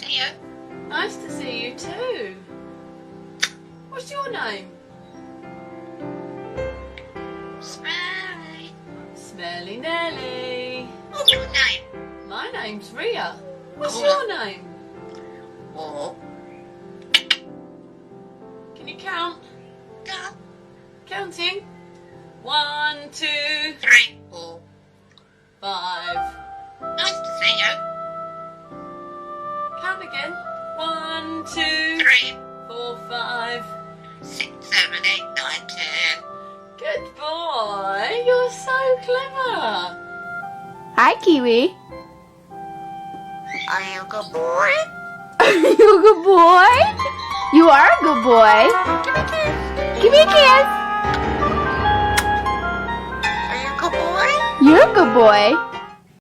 see you. Nice to see you too. What's your name? Smelly. Smelly Nelly. What's your name? My name's Ria. What's Oh. your name? Oh. Can you count? Go. Counting. 1, 2, 3, 4. 5. Nice to see you. Count again. 1, 2, 3, 4, 5. 6, 7, 8, 9, 10. Good boy. You're so clever. Hi, Kiwi. Are you a good boy? Are you a good boy? You are a good boy. Give me a kiss. Are you a good boy? You're a good boy.